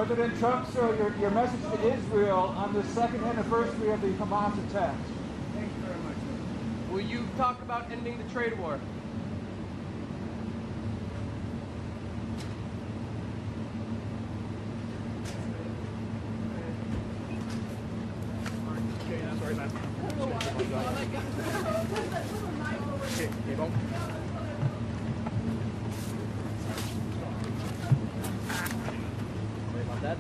President Trump, sir, your message to Israel on the second anniversary of the Hamas attacks. Thank you very much. Will you talk about ending the trade war? Sorry, man. Okay, keep on. Sorry about that.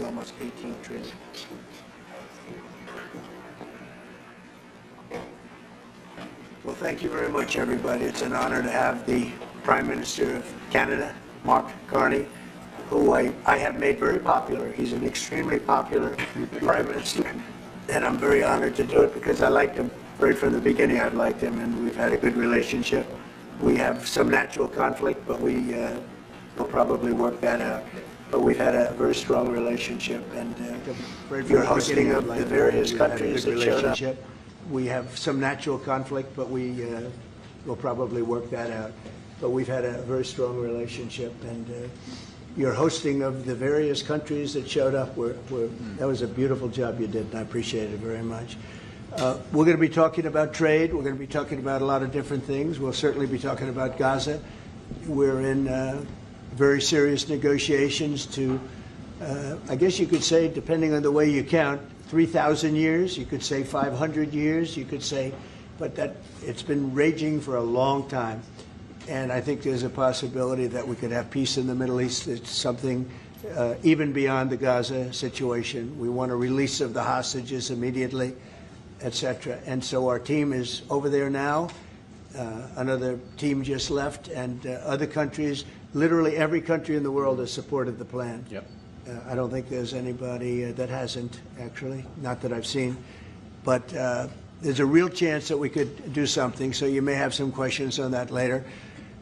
Almost 18 trillion. Well, thank you very much, everybody. It's an honor to have the Prime Minister of Canada, Mark Carney, who I have made very popular. He's an extremely popular Prime Minister, and I'm very honored to do it because I liked him. Right from the beginning, I've liked him, and we've had a good relationship. We have some natural conflict, but we will probably work that out. But we've had a very strong relationship, and you're hosting of the various countries that showed up. We have some natural conflict, but we will probably work that out. But we've had a very strong relationship, and your hosting of the various countries that showed up, that was a beautiful job you did, and I appreciate it very much. We're going to be talking about trade. We're going to be talking about a lot of different things. We'll certainly be talking about Gaza. We're in very serious negotiations to, I guess you could say, depending on the way you count, 3,000 years. You could say 500 years. You could say, but that it's been raging for a long time. And I think there's a possibility that we could have peace in the Middle East. It's something even beyond the Gaza situation. We want a release of the hostages immediately, etc. And so our team is over there now. Another team just left, and other countries, literally every country in the world has supported the plan. Yep. I don't think there's anybody that hasn't, actually, not that I've seen. But there's a real chance that we could do something, so you may have some questions on that later.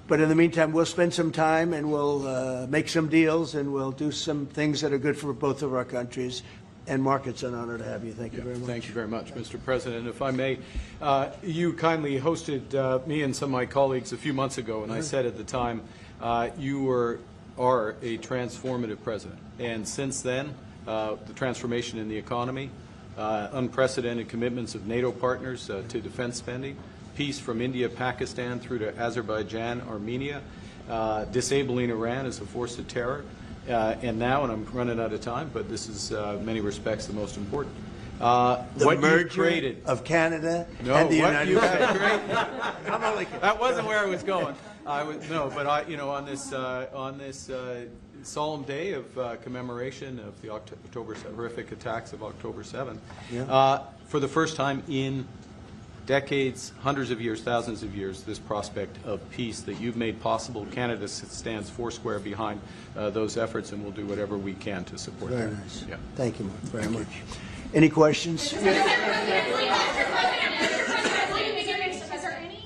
But in the meantime, we'll spend some time and we'll make some deals and we'll do some things that are good for both of our countries. And Mark, it's an honor to have you. Thank you very much. Thank you very much, Mr. President. If I may, you kindly hosted me and some of my colleagues a few months ago, and I said at the time, you are a transformative president. And since then, the transformation in the economy, unprecedented commitments of NATO partners to defense spending, peace from India, Pakistan through to Azerbaijan, Armenia, disabling Iran as a force of terror, and now, and I'm running out of time, but this is many respects the most important. The merger of Canada and the United States. That wasn't where I was going. On this solemn day of commemoration of the horrific attacks of October 7th, for the first time in decades, hundreds of years, thousands of years, this prospect of peace that you've made possible. Canada stands foursquare behind those efforts, and we'll do whatever we can to support Very that. nice. Yeah. Thank you, Mark, very much. Any questions? Is there any,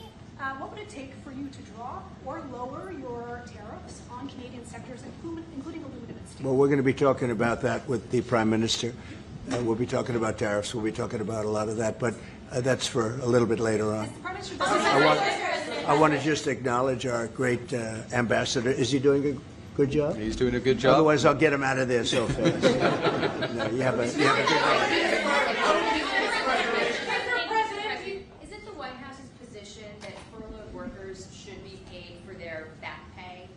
what would it take for you to drop or lower your tariffs on Canadian sectors, including aluminum and steel? Well, we're going to be talking about that with the Prime Minister. We'll be talking about tariffs. We'll be talking about a lot of that, but that's for a little bit later on. I want to just acknowledge our great ambassador. Is he doing a good job? He's doing a good job. Otherwise, I'll get him out of there so fast. No, you have a good one. Is it the White House's position that furloughed workers should be paid for their back pay?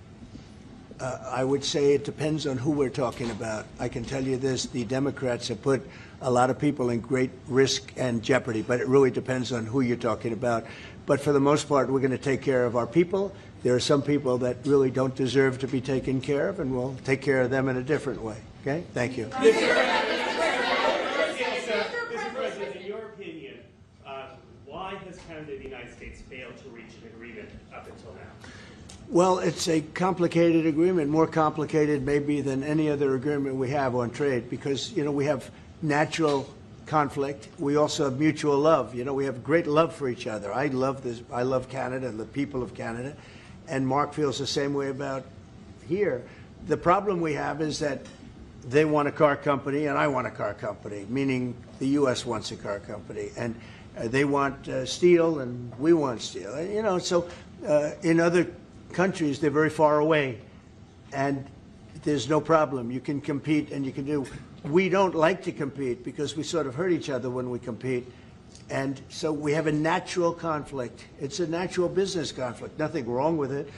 I would say it depends on who we're talking about. I can tell you this, the Democrats have put a lot of people in great risk and jeopardy, but it really depends on who you're talking about. But for the most part, we're going to take care of our people. There are some people that really don't deserve to be taken care of, and we'll take care of them in a different way. Okay? Thank you. Mr. President, in your opinion, why has Canada and the United States failed to reach an agreement up until now? Well, it's a complicated agreement, more complicated maybe than any other agreement we have on trade, because, you know, we have natural conflict. We also have mutual love. You know, we have great love for each other. I love this. I love Canada and the people of Canada, and Mark feels the same way about here. The problem we have is that they want a car company and I want a car company, meaning the U.S. wants a car company, and they want steel and we want steel. You know, so in other countries, they're very far away, and there's no problem. You can compete and you can do. We don't like to compete because we sort of hurt each other when we compete, and so we have a natural conflict. It's a natural business conflict. Nothing wrong with it,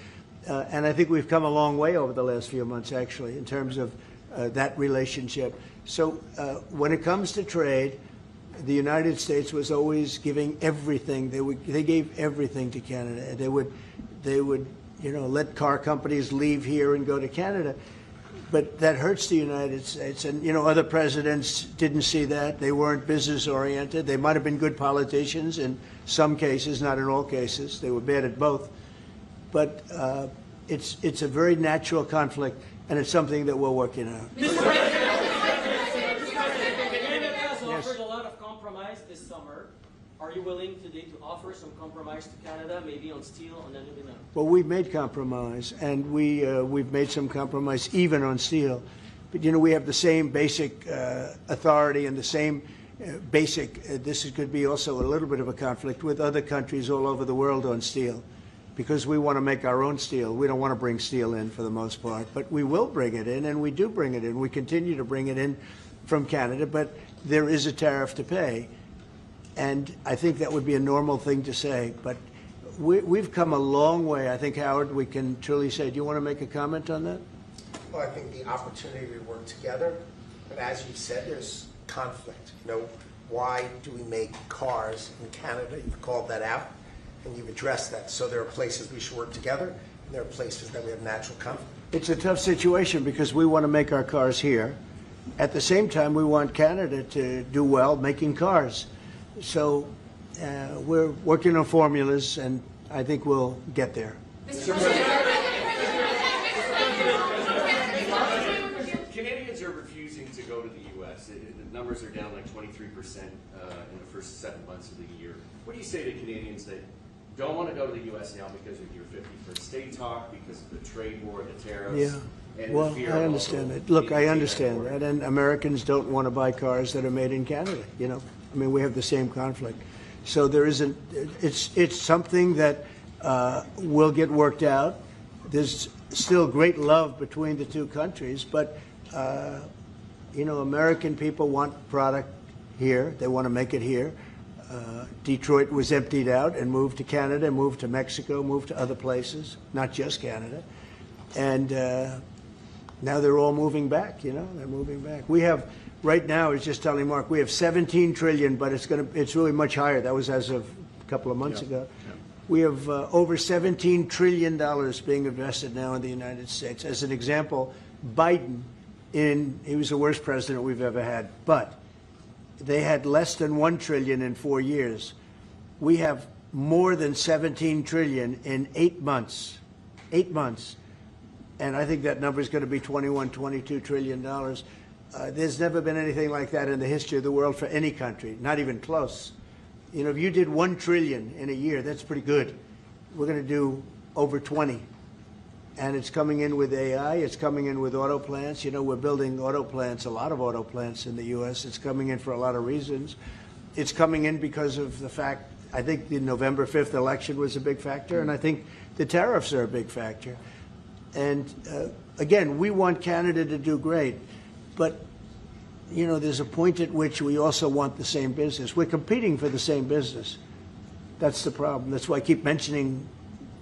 and I think we've come a long way over the last few months, actually, in terms of that relationship. So when it comes to trade, the United States was always giving everything. They gave everything to Canada. they would, let car companies leave here and go to Canada. But that hurts the United States. And, other presidents didn't see that. They weren't business-oriented. They might have been good politicians in some cases, not in all cases. They were bad at both. But it's a very natural conflict, and it's something that we're working on. Canada has offered a lot of compromise this summer. Are you willing today to offer some compromise to Canada, maybe on steel, on aluminum? Well, we've made compromise, and we've made some compromise even on steel. But, we have the same basic authority and the same basic, this could be also a little bit of a conflict with other countries all over the world on steel, because we want to make our own steel. We don't want to bring steel in for the most part, but we will bring it in, and we do bring it in. We continue to bring it in from Canada, but there is a tariff to pay. And I think that would be a normal thing to say, but we've come a long way. I think, Howard, we can truly say. Do you want to make a comment on that? Well, I think the opportunity to work together, but as you said, there's conflict. Why do we make cars in Canada? You've called that out, and you've addressed that. So there are places we should work together, and there are places that we have natural conflict. It's a tough situation because we want to make our cars here. At the same time, we want Canada to do well making cars. So we're working on formulas, and I think we'll get there. Canadians are refusing to go to the U.S. The numbers are down like 23% in the first 7 months of the year. What do you say to Canadians that don't want to go to the U.S. now because of your 51st state talk, because of the trade war, the tariffs? Yeah. And Well, the fear I of understand also it. Look, I being understand taken that, and Americans don't want to buy cars that are made in Canada. I mean, we have the same conflict. So there isn't. It's something that will get worked out. There's still great love between the two countries, but American people want product here. They want to make it here. Detroit was emptied out and moved to Canada, moved to Mexico, moved to other places, not just Canada, and now they're all moving back. They're moving back. We have. Right now, I was just telling Mark, we have 17 trillion, but it's really much higher. That was as of a couple of months ago. Yeah. We have over $17 trillion being invested now in the United States. As an example, Biden, he was the worst president we've ever had, but they had less than $1 trillion in 4 years. We have more than 17 trillion in 8 months. 8 months. And I think that number is going to be $22 trillion. There's never been anything like that in the history of the world for any country, not even close. If you did 1 trillion in a year, that's pretty good. We're going to do over 20. And it's coming in with AI. It's coming in with auto plants. We're building auto plants, a lot of auto plants in the U.S. It's coming in for a lot of reasons. It's coming in because of the fact, I think the November 5th election was a big factor, and I think the tariffs are a big factor. And again, we want Canada to do great. But, there's a point at which we also want the same business. We're competing for the same business. That's the problem. That's why I keep mentioning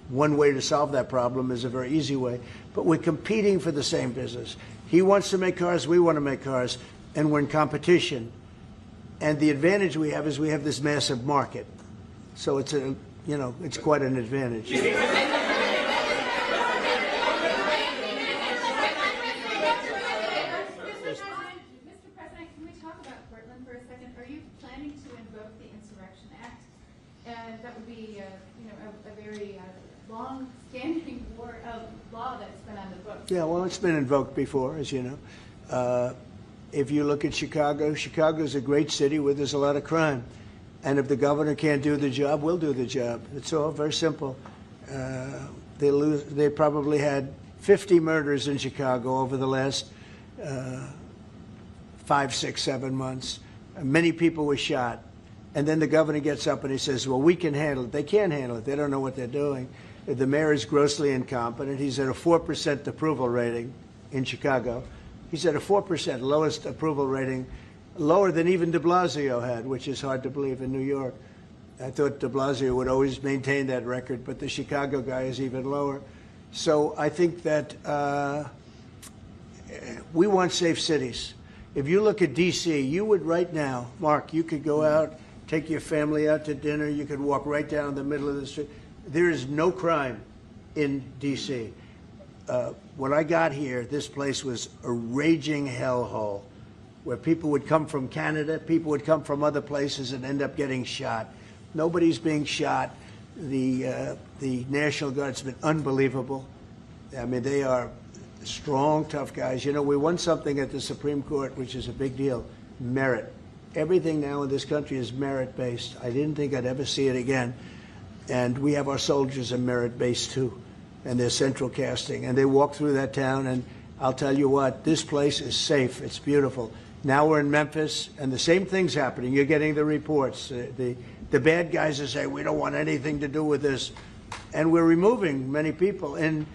one way to solve that problem is a very easy way. But we're competing for the same business. He wants to make cars, we want to make cars, and we're in competition. And the advantage we have is we have this massive market. So it's quite an advantage. That would be, a very long-standing law that's been on the books. Yeah, well, it's been invoked before, as you know. If you look at Chicago, Chicago's a great city where there's a lot of crime. And if the governor can't do the job, we'll do the job. It's all very simple. They probably had 50 murders in Chicago over the last 5, 6, 7 months. Many people were shot. And then the governor gets up and he says, well, we can handle it. They can't handle it. They don't know what they're doing. The mayor is grossly incompetent. He's at a 4% approval rating in Chicago. He's at a 4%, lowest approval rating, lower than even de Blasio had, which is hard to believe in New York. I thought de Blasio would always maintain that record, but the Chicago guy is even lower. So I think that we want safe cities. If you look at D.C., you would right now, Mark, you could go out, take your family out to dinner. You could walk right down the middle of the street. There is no crime in D.C. When I got here, this place was a raging hellhole where people would come from Canada, people would come from other places and end up getting shot. Nobody's being shot. The National Guard's been unbelievable. I mean, they are strong, tough guys. You know, we won something at the Supreme Court, which is a big deal, merit. Everything now in this country is merit-based. I didn't think I'd ever see it again. And we have our soldiers are merit-based too, and they're central casting. And they walk through that town, and I'll tell you what, this place is safe. It's beautiful. Now we're in Memphis, and the same thing's happening. You're getting the reports. The bad guys are saying, we don't want anything to do with this. And we're removing many people. In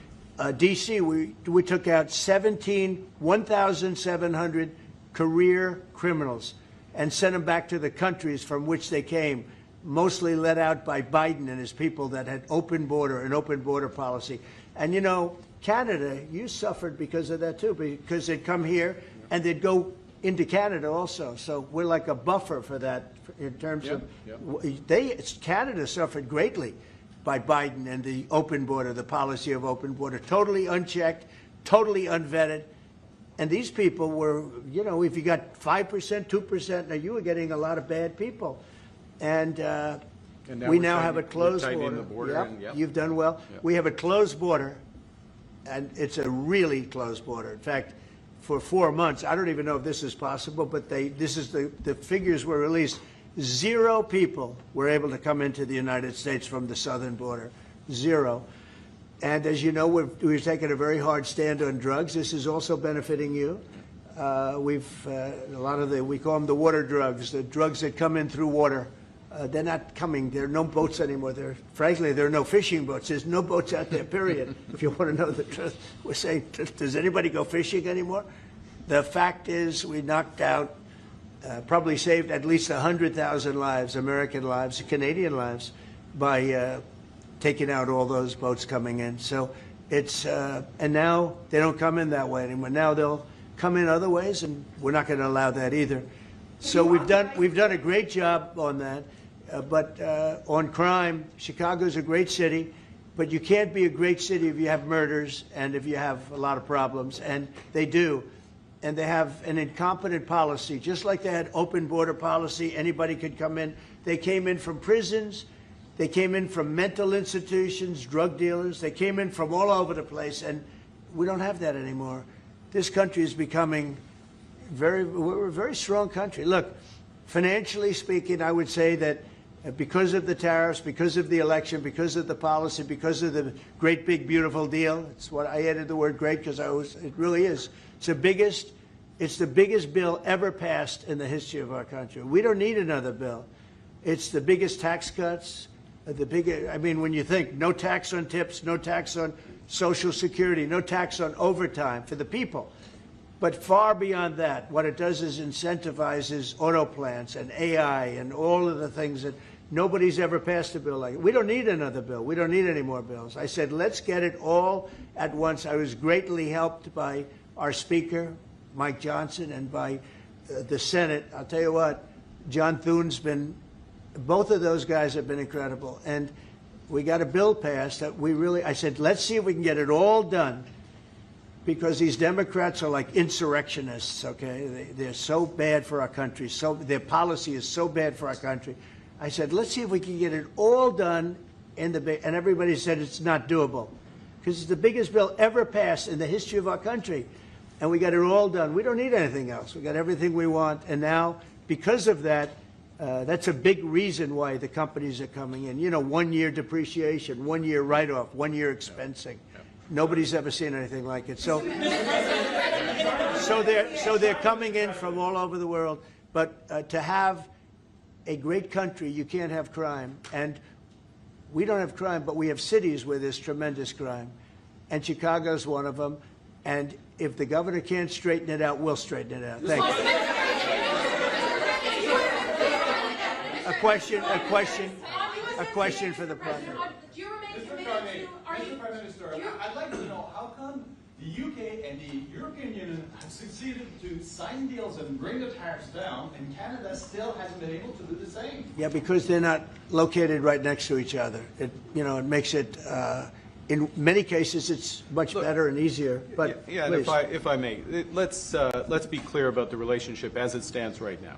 D.C., we took out 1,700 career criminals and sent them back to the countries from which they came, mostly led out by Biden and his people that had an open border policy. And, you know, Canada, you suffered because of that, too, because they'd come here and they'd go into Canada also. So we're like a buffer for that in terms of Canada suffered greatly by Biden and the open border, the policy of open border, totally unchecked, totally unvetted. And these people were, you know, if you got 5%, 2%, now you were getting a lot of bad people. And we now have a closed border. Yep. You've done well. Yep. We have a closed border, and it's a really closed border. In fact, for 4 months, I don't even know if this is possible, but the figures were released. 0 people were able to come into the United States from the southern border. 0. And as you know, we've taken a very hard stand on drugs. This is also benefiting you. A lot of we call them the water drugs, the drugs that come in through water. They're not coming. There are no boats anymore. Frankly, there are no fishing boats. There's no boats out there, period. If you want to know the truth, we're saying, does anybody go fishing anymore? The fact is we knocked out, probably saved at least 100,000 lives, American lives, Canadian lives, by taking out all those boats coming in. So it's, and now they don't come in that way anymore. Now they'll come in other ways, and we're not going to allow that either. So we've done a great job on that. But on crime, Chicago's a great city, but you can't be a great city if you have murders and if you have a lot of problems, and they do. And they have an incompetent policy, just like they had open border policy, anybody could come in. They came in from prisons, they came in from mental institutions, drug dealers, they came in from all over the place, and we don't have that anymore. This country is becoming we're a very strong country. Look, financially speaking, I would say that because of the tariffs, because of the election, because of the policy, because of the great big beautiful deal, it's what I added the word great because it really is. It's the biggest bill ever passed in the history of our country. We don't need another bill. It's the biggest tax cuts, I mean, when you think no tax on tips, no tax on Social Security, no tax on overtime for the people. But far beyond that, what it does is incentivizes auto plants and AI and all of the things that nobody's ever passed a bill like it. We don't need another bill. We don't need any more bills. I said, let's get it all at once. I was greatly helped by our Speaker, Mike Johnson, and by the Senate. I'll tell you what, John Thune's been, both of those guys have been incredible. And we got a bill passed that I said, let's see if we can get it all done. Because these Democrats are like insurrectionists, okay? They're so bad for our country. Their policy is so bad for our country. I said, let's see if we can get it all done and everybody said it's not doable. Because it's the biggest bill ever passed in the history of our country. And we got it all done. We don't need anything else. We got everything we want. And now, because of that, that's a big reason why the companies are coming in. You know, 1 year depreciation, 1 year write-off, 1 year expensing. Nobody's ever seen anything like it. So they're coming in from all over the world. But to have a great country, you can't have crime. And we don't have crime, but we have cities where there's tremendous crime. And Chicago's one of them. And if the governor can't straighten it out, we'll straighten it out. Thank you. A question for the president. Mr. Prime Minister, I'd like to know how come the UK and the European Union have succeeded to sign deals and bring the tariffs down, and Canada still hasn't been able to do the same? Yeah, because they're not located right next to each other. It makes it in many cases, it's much better and easier, but yeah, and if I may, let's be clear about the relationship as it stands right now.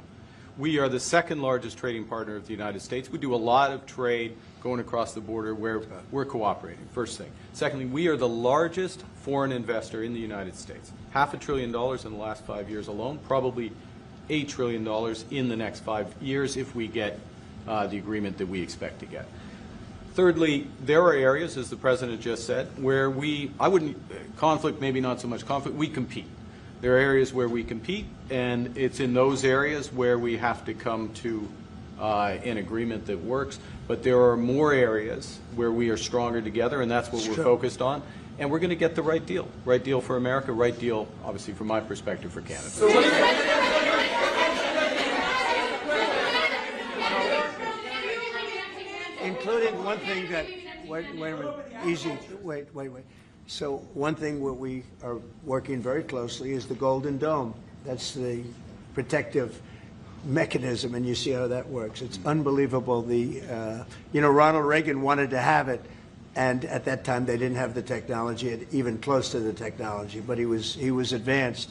We are the second largest trading partner of the United States. We do a lot of trade going across the border where we're cooperating, first thing. Secondly, we are the largest foreign investor in the United States. $500 billion in the last 5 years alone, probably $8 trillion in the next 5 years if we get the agreement that we expect to get. Thirdly, there are areas, as the President just said, where conflict, maybe not so much conflict, we compete. There are areas where we compete, and it's in those areas where we have to come to an agreement that works. But there are more areas where we are stronger together, and that's what we're focused on. And we're going to get the right deal for America, right deal, obviously, from my perspective, for Canada. So including one thing that, wait a minute, easy, wait. So one thing where we are working very closely is the Golden Dome. That's the protective mechanism, and you see how that works. It's unbelievable. Ronald Reagan wanted to have it, and at that time they didn't have the technology, even close to the technology, but he was advanced,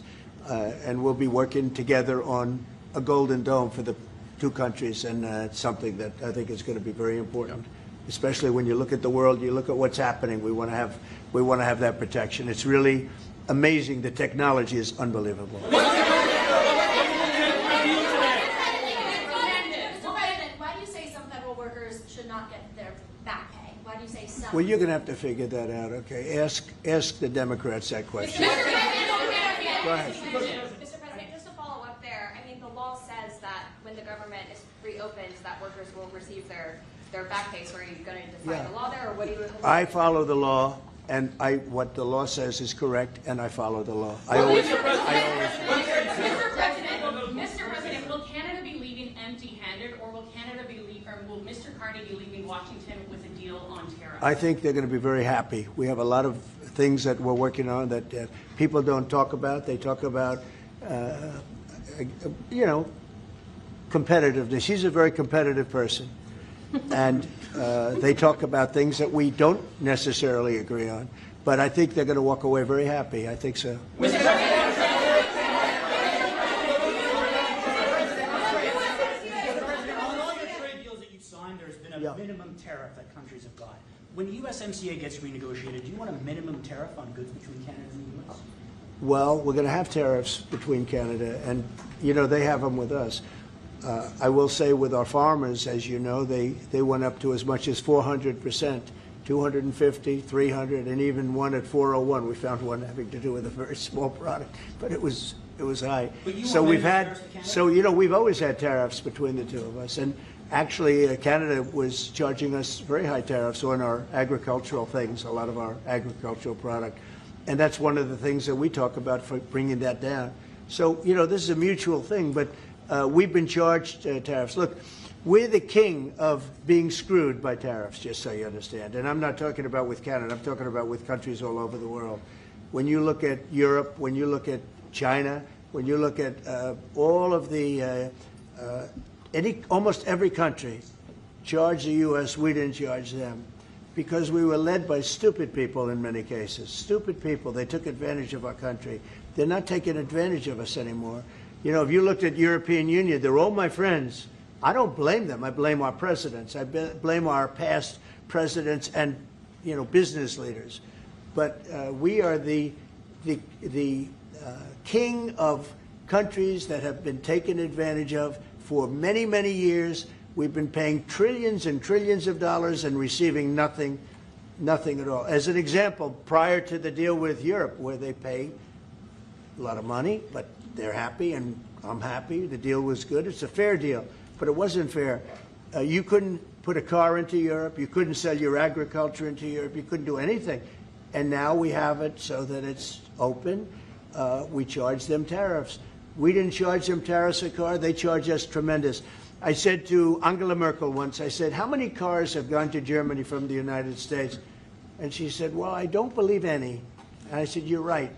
and we'll be working together on a Golden Dome for the two countries, and it's something that I think is going to be very important, especially when you look at the world, you look at what's happening. We want to have that protection. It's really amazing. The technology is unbelievable. Why do you say some federal workers should not get their back pay? Why do you say some? Well, you're going to have to figure that out, okay? Ask the Democrats that question. Go ahead. Mr. President, just to follow up there, I mean, the law says that when the government is reopened, that workers will receive their back pay. So are you going to define the law there, or what do you? I follow the law, and what the law says is correct, and I follow the law. Mr. President, will Canada be leaving empty-handed, or will Mr. Carney be leaving Washington with a deal on tariffs? I think they're going to be very happy. We have a lot of things that we're working on that people don't talk about. They talk about, competitiveness. He's a very competitive person. And they talk about things that we don't necessarily agree on. But I think they're going to walk away very happy. I think so. A minimum tariff that countries have got. When the USMCA gets renegotiated, do you want a minimum tariff on goods between Canada and the US? Well, we're going to have tariffs between Canada, and they have them with us. I will say with our farmers, as you know, they went up to as much as 400%, 250, 300, and even one at 401. We found one having to do with a very small product, but it was high. So we've always had tariffs between the two of us, and actually, Canada was charging us very high tariffs on our agricultural things, a lot of our agricultural product. And that's one of the things that we talk about for bringing that down. So, this is a mutual thing, but we've been charged tariffs. Look, we're the king of being screwed by tariffs, just so you understand. And I'm not talking about with Canada. I'm talking about with countries all over the world. When you look at Europe, when you look at China, when you look at all of the almost every country charged the U.S., we didn't charge them because we were led by stupid people in many cases. Stupid people. They took advantage of our country. They're not taking advantage of us anymore. If you looked at European Union, they're all my friends. I don't blame them. I blame our presidents. I blame our past presidents and, business leaders. But we are the king of countries that have been taken advantage of for many, many years. We've been paying trillions and trillions of dollars and receiving nothing at all. As an example, prior to the deal with Europe, where they pay a lot of money, but they're happy and I'm happy. The deal was good. It's a fair deal, but it wasn't fair. You couldn't put a car into Europe. You couldn't sell your agriculture into Europe. You couldn't do anything. And now we have it so that it's open. We charge them tariffs. We didn't charge them tariffs a car. They charge us tremendous. I said to Angela Merkel once, I said, how many cars have gone to Germany from the United States? And she said, well, I don't believe any. And I said, you're right.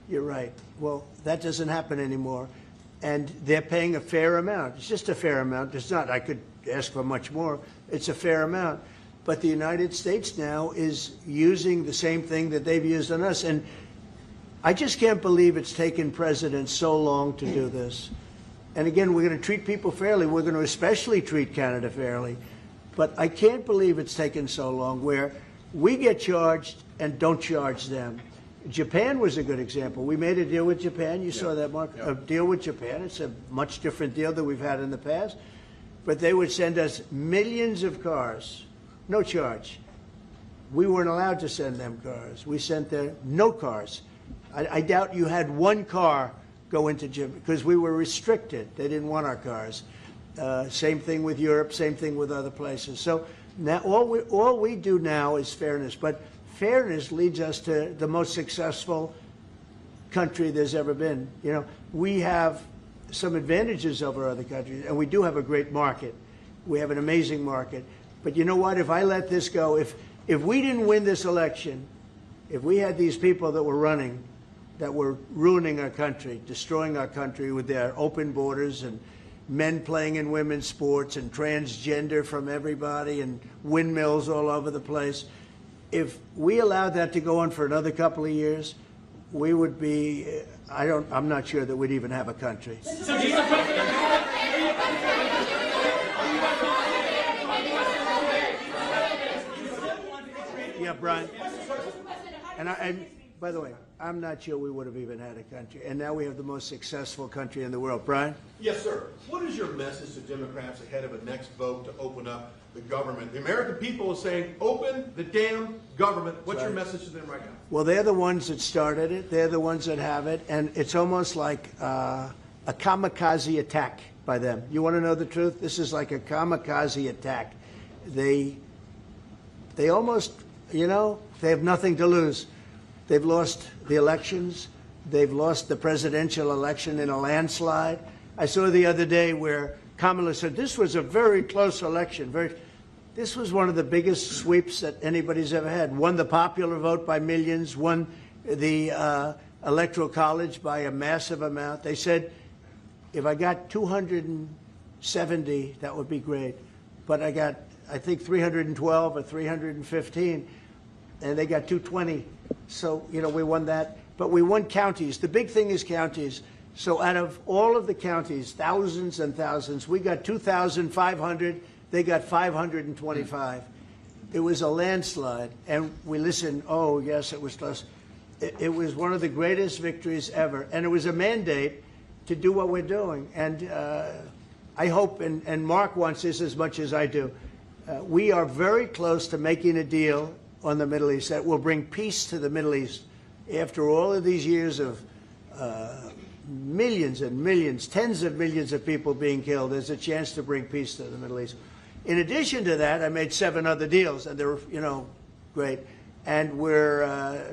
You're right. Well, that doesn't happen anymore. And they're paying a fair amount. It's just a fair amount. It's not, I could ask for much more. It's a fair amount. But the United States now is using the same thing that they've used on us. And I just can't believe it's taken presidents so long to do this. And again, we're going to treat people fairly. We're going to especially treat Canada fairly. But I can't believe it's taken so long where we get charged and don't charge them. Japan was a good example. We made a deal with Japan. You saw that, Mark? A deal with Japan. It's a much different deal than we've had in the past. But they would send us millions of cars, no charge. We weren't allowed to send them cars. We sent them no cars. I doubt you had one car go into Japan because we were restricted. They didn't want our cars. Same thing with Europe, same thing with other places. So now all we do now is fairness. But fairness leads us to the most successful country there's ever been. You know, we have some advantages over other countries, and we do have a great market. We have an amazing market. But you know what? If I let this go, if we didn't win this election, if we had these people that were running, that were ruining our country, destroying our country with their open borders and men playing in women's sports and transgender from everybody and windmills all over the place, if we allowed that to go on for another couple of years, we would be, I'm not sure that we'd even have a country. Yeah, Brian. And by the way, I'm not sure we would have even had a country. And now we have the most successful country in the world. Brian? Yes, sir. What is your message to Democrats ahead of a next vote to open up the government? The American people are saying, open the damn government. What's your message to them right now? Well, they're the ones that started it. They're the ones that have it. And it's almost like a kamikaze attack by them. You want to know the truth? This is like a kamikaze attack. They almost, you know, they have nothing to lose. They've lost the elections. They've lost the presidential election in a landslide. I saw the other day where Kamala said, this was a very close election. This was one of the biggest sweeps that anybody's ever had. Won the popular vote by millions, won the Electoral College by a massive amount. They said, if I got 270, that would be great. But I got, I think, 312 or 315, and they got 220. So, you know, we won that. But we won counties. The big thing is counties. So out of all of the counties, thousands and thousands, we got 2,500. They got 525. It was a landslide. And we listened, oh, yes, it was close. It was one of the greatest victories ever. And it was a mandate to do what we're doing. And I hope, and Mark wants this as much as I do, we are very close to making a deal on the Middle East that will bring peace to the Middle East. After all of these years of millions and millions, tens of millions of people being killed, there's a chance to bring peace to the Middle East. In addition to that, I made 7 other deals, and they're, you know, great. And we're,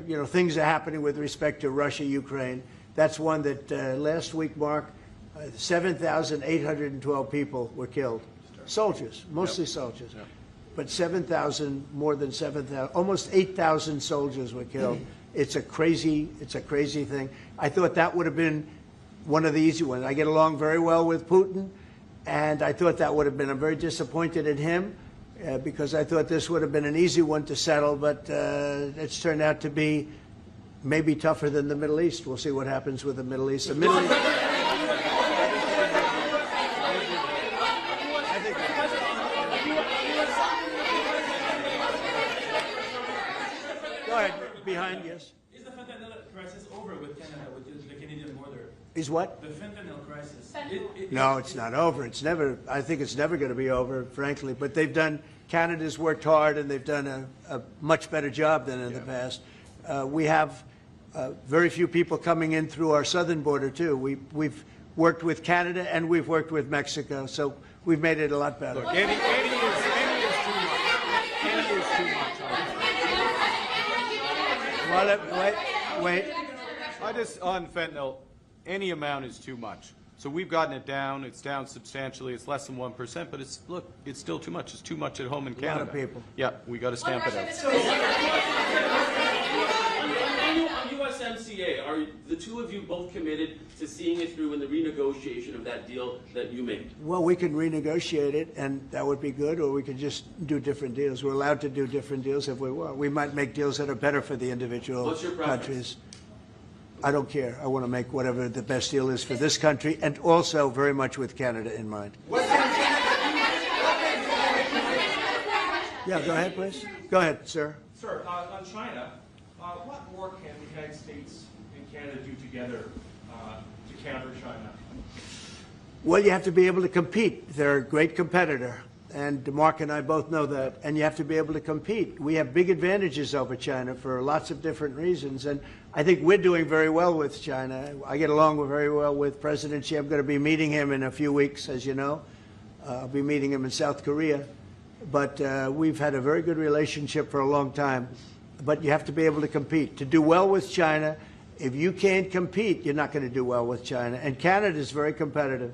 you know, things are happening with respect to Russia, Ukraine. That's one that last week, Mark, 7,812 people were killed. Soldiers, mostly soldiers. Yep. But 7,000, more than 7,000, almost 8,000 soldiers were killed. It's a crazy thing. I thought that would have been one of the easy ones. I get along very well with Putin, and I thought that would have been, I'm very disappointed in him because I thought this would have been an easy one to settle, but it's turned out to be maybe tougher than the Middle East. We'll see what happens with the Middle East. The Middle East. Behind, yes. Is the fentanyl crisis over with Canada, with the Canadian border? Is what? The fentanyl crisis. No, it's not over. It's never, I think it's never going to be over, frankly. But they've done, Canada's worked hard, and they've done a much better job than in the past. We have very few people coming in through our southern border, too. We've worked with Canada, and we've worked with Mexico, so we've made it a lot better. Look, Andy is too much. Andy is too much. Well, wait. I just, on fentanyl, any amount is too much. So we've gotten it down. It's down substantially. It's less than 1%, but it's, look, it's still too much. It's too much at home in Canada. A lot of people. Yeah, we got to stamp it out. On USMCA, USMCA, are the two of you both committed to seeing it through in the renegotiation of that deal that you made? Well, we can renegotiate it, and that would be good, or we could just do different deals. We're allowed to do different deals if we want. We might make deals that are better for the individual What's your preference? countries. I don't care. I want to make whatever the best deal is for this country, and also very much with Canada in mind. Yeah, go ahead, please. Go ahead, sir. Sir, on China, what more can the United States and Canada do together to counter China? Well, you have to be able to compete. They're a great competitor, and Mark and I both know that, and you have to be able to compete. We have big advantages over China for lots of different reasons, and I think we're doing very well with China. I get along very well with President Xi. I'm going to be meeting him in a few weeks, as you know. I'll be meeting him in South Korea. But we've had a very good relationship for a long time. But you have to be able to compete. To do well with China, if you can't compete, you're not going to do well with China. And Canada is very competitive.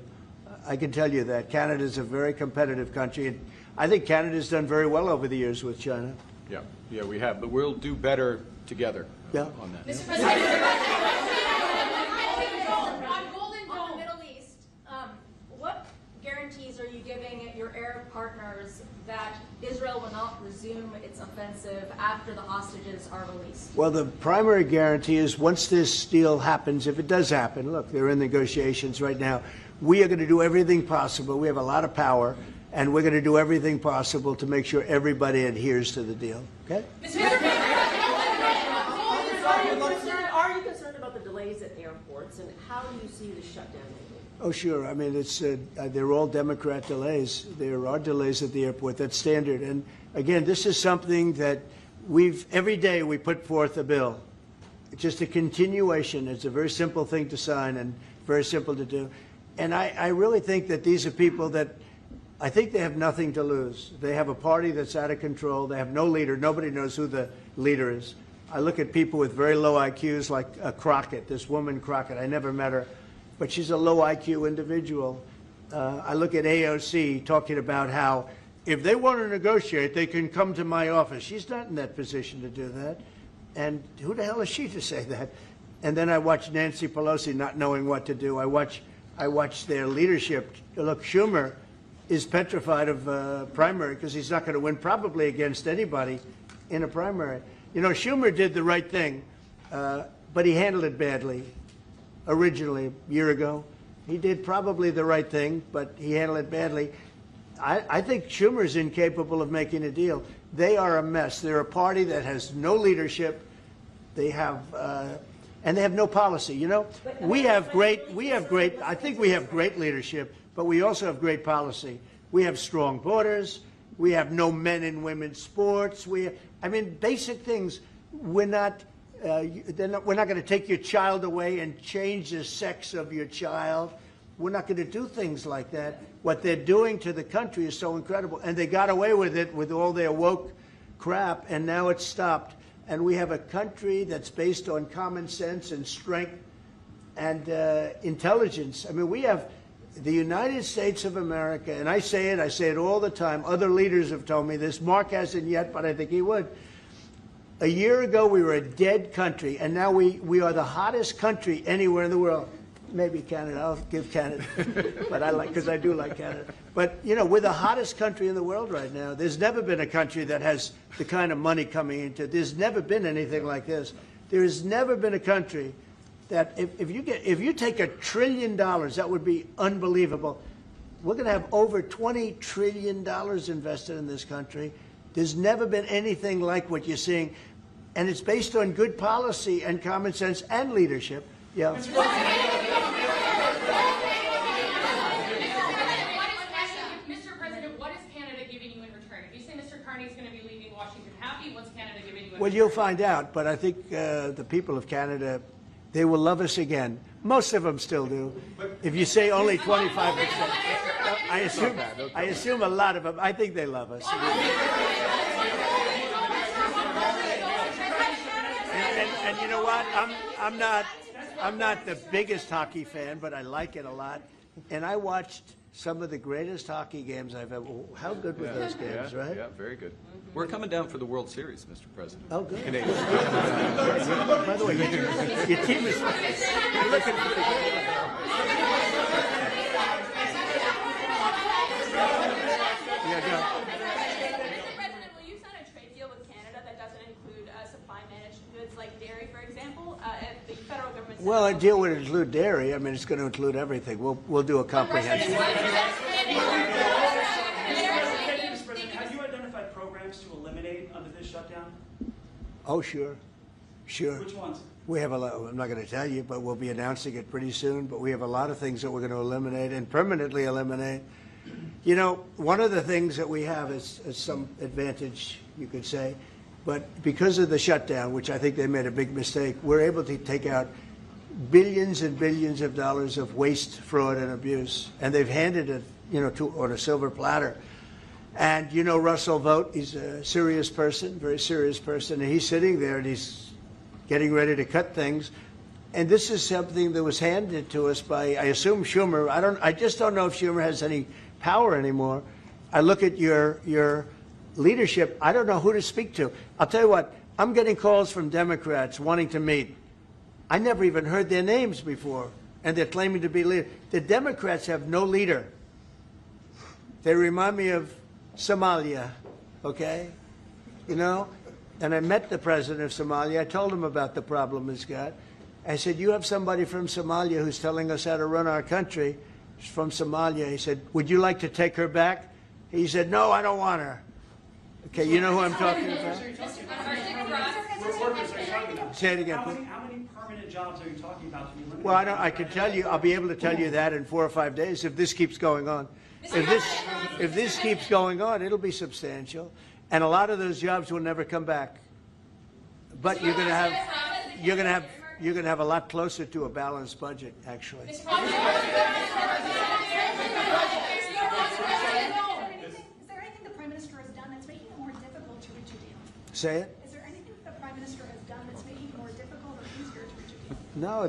I can tell you that. Canada is a very competitive country. And I think Canada's done very well over the years with China. Yeah, we have. But we'll do better together on that. Mr. President, on Golden Dome, Middle East, what guarantees are you giving your Arab partners that Israel will not resume its offensive after the hostages are released? Well, the primary guarantee is once this deal happens, if it does happen, look, they're in negotiations right now, we are going to do everything possible. We have a lot of power, and we're going to do everything possible to make sure everybody adheres to the deal. Okay? Are you concerned about the delays at airports, and how do you see the shutdown? Oh, sure. I mean, it's they're all Democrat delays. There are delays at the airport. That's standard. And again, this is something that every day we put forth a bill. It's just a continuation. It's a very simple thing to sign and very simple to do. And I really think that these are people that I think they have nothing to lose. They have a party that's out of control. They have no leader. Nobody knows who the leader is. I look at people with very low IQs like Crockett, this woman Crockett. I never met her. But she's a low IQ individual. I look at AOC talking about how if they want to negotiate, they can come to my office. She's not in that position to do that. And who the hell is she to say that? And then I watch Nancy Pelosi not knowing what to do. I watch their leadership. Look, Schumer is petrified of primary because he's not going to win probably against anybody in a primary. You know, Schumer did the right thing, but he handled it badly. Originally, a year ago, he did probably the right thing, but he handled it badly. I think Schumer's incapable of making a deal. They are a mess. They're a party that has no leadership. They have, and they have no policy. You know, I think we have great leadership, but we also have great policy. We have strong borders. We have no men and women's sports. I mean, basic things. We're not going to take your child away and change the sex of your child. We're not going to do things like that. What they're doing to the country is so incredible. And they got away with it with all their woke crap, and now it's stopped. And we have a country that's based on common sense and strength and intelligence. I mean, we have the United States of America, and I say it all the time. Other leaders have told me this. Mark hasn't yet, but I think he would. A year ago, we were a dead country, and now we are the hottest country anywhere in the world. Maybe Canada. I'll give Canada, but because I do like Canada. But you know, we're the hottest country in the world right now. There's never been a country that has the kind of money coming into it. There's never been anything like this. There has never been a country that if you take $1 trillion, that would be unbelievable. We're going to have over $20 trillion invested in this country. There's never been anything like what you're seeing. And it's based on good policy and common sense and leadership. Yeah. Mr. President, what is Canada giving you in return? If you say Mr. Carney is going to be leaving Washington happy, what's Canada giving you in return? Well, you'll find out. But I think the people of Canada, they will love us again. Most of them still do. If you say only 25%, I assume a lot of them. I think they love us. And you know what? I'm not the biggest hockey fan, but I like it a lot. And I watched some of the greatest hockey games I've ever. How good were those games, right? Yeah, very good. We're coming down for the World Series, Mr. President. Oh, good. Canadians. By the way, your team is. Looking Mr. President, will you sign a trade deal with Canada that doesn't include supply managed goods like dairy, for example? If the federal government. Well, a deal would include dairy. I mean, it's going to include everything. We'll do a comprehensive. Have you identified programs to eliminate under this shutdown? Oh, sure. Which ones? We have a lot. I'm not going to tell you, but we'll be announcing it pretty soon. But we have a lot of things that we're going to eliminate and permanently eliminate. You know, one of the things that we have is some advantage, you could say, but because of the shutdown, which I think they made a big mistake, we're able to take out billions and billions of dollars of waste, fraud, and abuse, and they've handed it, on a silver platter. And Russell Vogt, he's a serious person, very serious person, and he's sitting there and he's getting ready to cut things. And this is something that was handed to us by, I assume, Schumer. I just don't know if Schumer has any power anymore. I look at your leadership. I don't know who to speak to. I'll tell you what. I'm getting calls from Democrats wanting to meet. I never even heard their names before, and they're claiming to be leader. The Democrats have no leader. They remind me of Somalia, okay? And I met the president of Somalia. I told him about the problem he's got. I said, you have somebody from Somalia who's telling us how to run our country. She's from Somalia. He said, would you like to take her back? He said, no, I don't want her. Okay, you know who I'm talking about? Say it again, please. How many permanent jobs are you talking about to be eliminated? Well, I can tell you, I'll be able to tell you that in 4 or 5 days if this keeps going on. If this keeps going on, it'll be substantial. And a lot of those jobs will never come back. But you're going to have a lot closer to a balanced budget, actually. Is there anything the Prime Minister has done that's making it more difficult to reach a deal? Say it? Is there anything the Prime Minister has done that's making it more difficult or easier to reach a deal? No,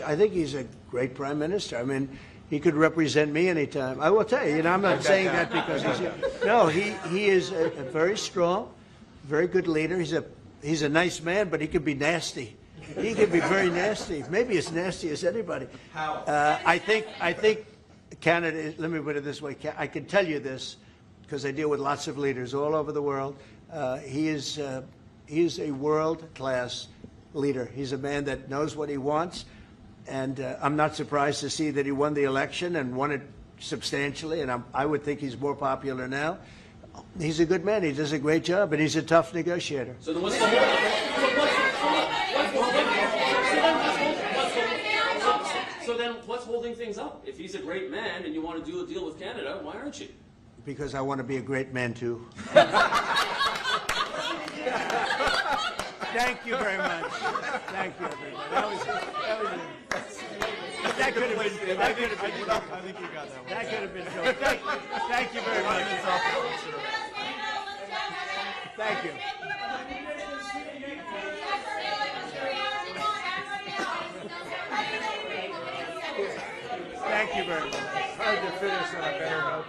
I think he's a great Prime Minister. I mean, he could represent me anytime. I will tell you, I'm not saying that because he is a very strong, very good leader. He's a nice man, but he could be nasty. He could be very nasty, maybe as nasty as anybody. I think Canada, let me put it this way, I can tell you this because I deal with lots of leaders all over the world. He is a world-class leader. He's a man that knows what he wants, and I'm not surprised to see that he won the election and won it substantially, and I would think he's more popular now. He's a good man. He does a great job, and he's a tough negotiator. So then what's holding things up? If he's a great man and you want to do a deal with Canada, why aren't you? Because I want to be a great man, too. Thank you very much. Thank you, everybody. That could have been. I think you got that one. That could have been. Thank you very much. Thank you. Thank you very much. Hard to finish on a better note.